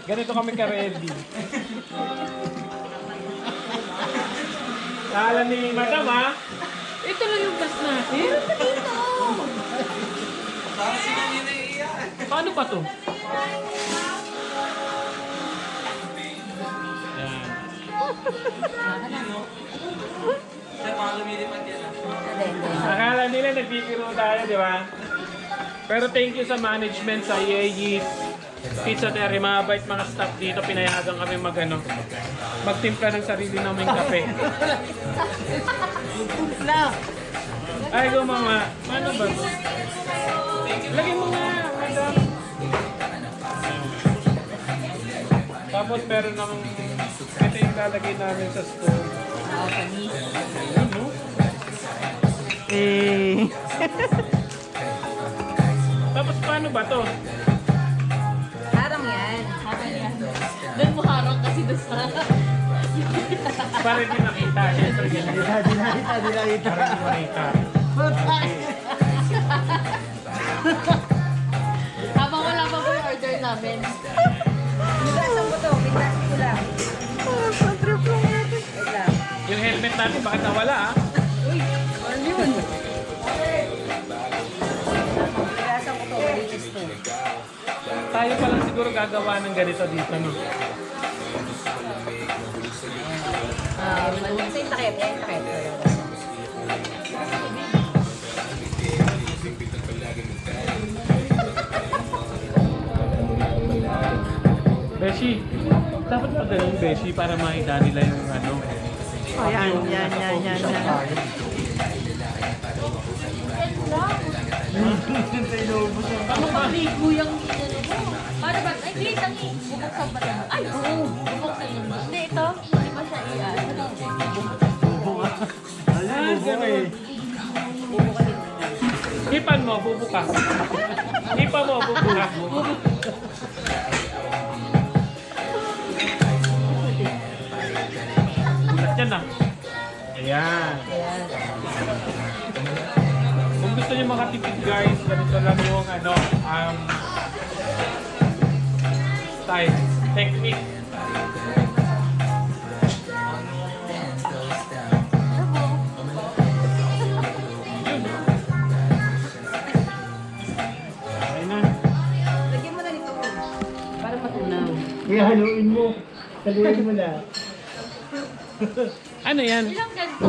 Ganito kami ka-ready. Kala ni Madam ha? Ito lang yung gas natin. Paano pa to? Akala nila nagbibiro tayo, di ba? Pero thank you sa management sa Yeye's Pizza Terry. Mabait mga staff dito. Pinayagan kami magtimpla ng sarili naming kape. Ay, gumama. Ano ba? Lagyan mo nga. Adam. Tapos meron ng ito yung lalagay namin sa store. Ano? Tapos paano ba to? Harang yan. Doon mo harang kasi doon sa... Para hindi nakita. Siyempre ganyan. Dinakita. Para hindi makita. Habang wala pa po yung order namin. Biglasan ko to. Biglasan ko lang. Wait lang. Yung helmet natin bakit nawala ah? Uy, ano yun? Biglasan ko to. Malinis to. Tayo pa lang siguro gagawa ng ganito dito no. Malinis yung takip. Yan yung takip. Beshi, dapat pa ganun Beshi para makita nila yung ano. Yan. Ano pa ligo yung ginano mo? Para ba? Ay, hindi. Tangi. Bubuksan pa lang. Ay, oo. Bubuksan yun. Hindi, ito. Hindi ba siya iyan? Ah, ganun. Hipan mo, bubuka. Hipan mo, bubuka. Bulat yan ah. Ayan. Kung gusto niyo makatipid guys, ganito lang yung style, technique. Ayun na. Lagyan mo na nito. Para matunaw. Haluin mo. Haluin mo na. Ano yan? Ilang ganito?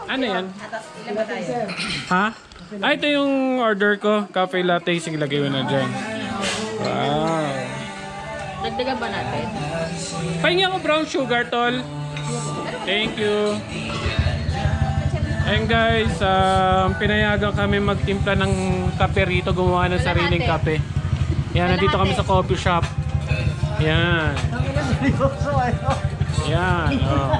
Ano yan? Ilan ba tayo? Ha? Ah, ito yung order ko. Cafe latte. Sige, lagay mo na dyan. Wow. Dagdagan ba natin? Pahingi ako brown sugar, tol. Thank you. Ayun guys, pinayagan kami magtimpla ng kape rito. Gumawa ng sariling kape. Yan, nandito kami sa coffee shop. Yan. Yan. Oh.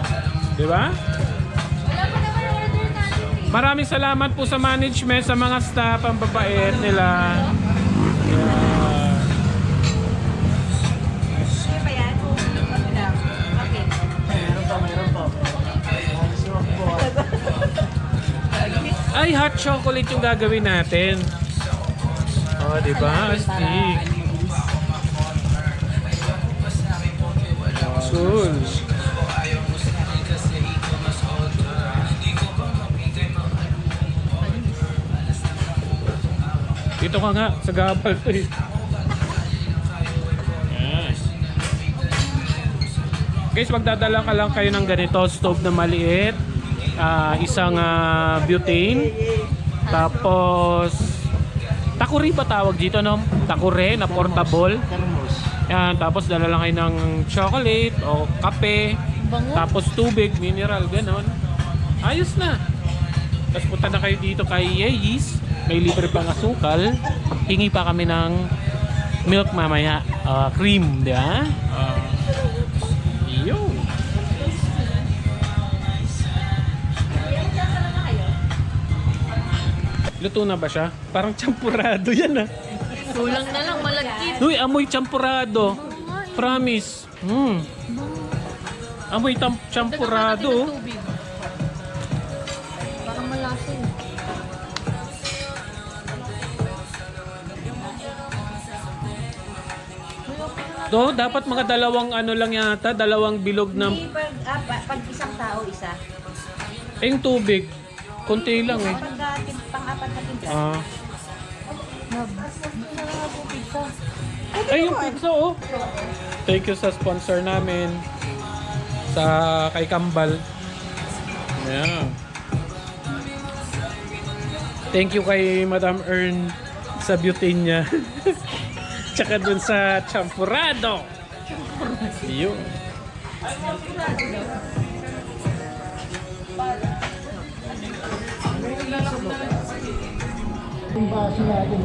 Diba? Wala pa naman yung order natin. Maraming salamat po sa management, sa mga staff, ang babait nila. Yan. Ano ba yan? Ano lang? Okay. Meron pa. Ay, hot chocolate yung gagawin natin. Oh, diba? Astig. Cool. Dito ka nga, sa gabal to eh. Yan. Guys, magdadala ka lang kayo ng ganito, stove na maliit, isang butane, tapos takuri ba tawag dito, no? Takure na portable. Thermos. Yan, tapos dala lang kayo ng chocolate o kape, Bango. tapos tubig, mineral, ganon. Ayos na. Tapos punta na kayo dito kay Yeye's. May libre pang asukal. Hingi pa kami ng milk mamaya. Cream, di ba? Yun. Luto na ba siya? Parang champurado yan ah. Kulang na lang, malagkit. Uy, amoy champurado. Promise. Amoy champurado. Dagdagan natin ng tubig. Parang malasa eh. Do, dapat mga dalawang ano lang yata, dalawang bilog na Hindi, pag isang tao, isa. yung tubig. Konti lang eh. Pag pang-apat na timpla. Ah. Pizza. Ay, yung pizza oh. Thank you sa sponsor namin. Sa kay Kambal. Yeah. Thank you kay Madam Ern sa beauty niya. Tsaka dun sa champurado. Yun. Yung baso natin.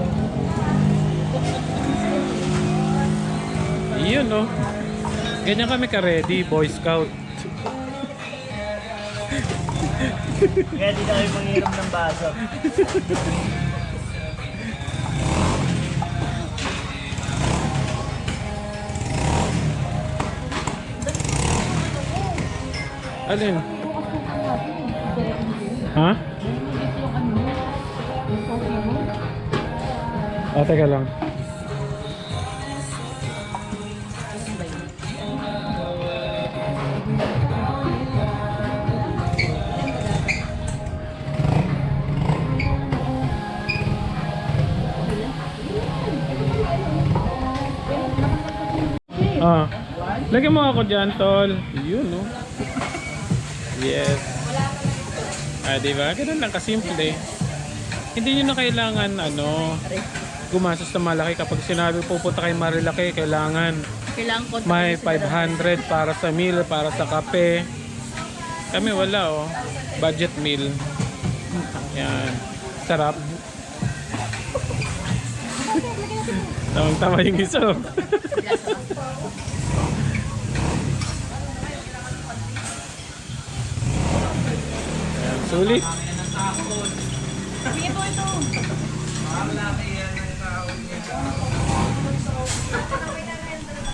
Yun no. Ganyan kami ka-ready, Boy Scout. Kaya di na kayo manginom ng baso. Alin? Ha? Teka lang. Lagyan mo ako dyan, tol. Yun, no? Yes. Diba? Ganun lang kasimple. Hindi nyo na kailangan, gumastos na malaki. Kapag sinabi pupunta kay Marilaki, kailangan Kailangan ko may 500 para sa meal, para sa kape. Kami wala, oh. Budget meal. Yan. Sarap. Tama yung isa. Yan, sulit. Sige po ito.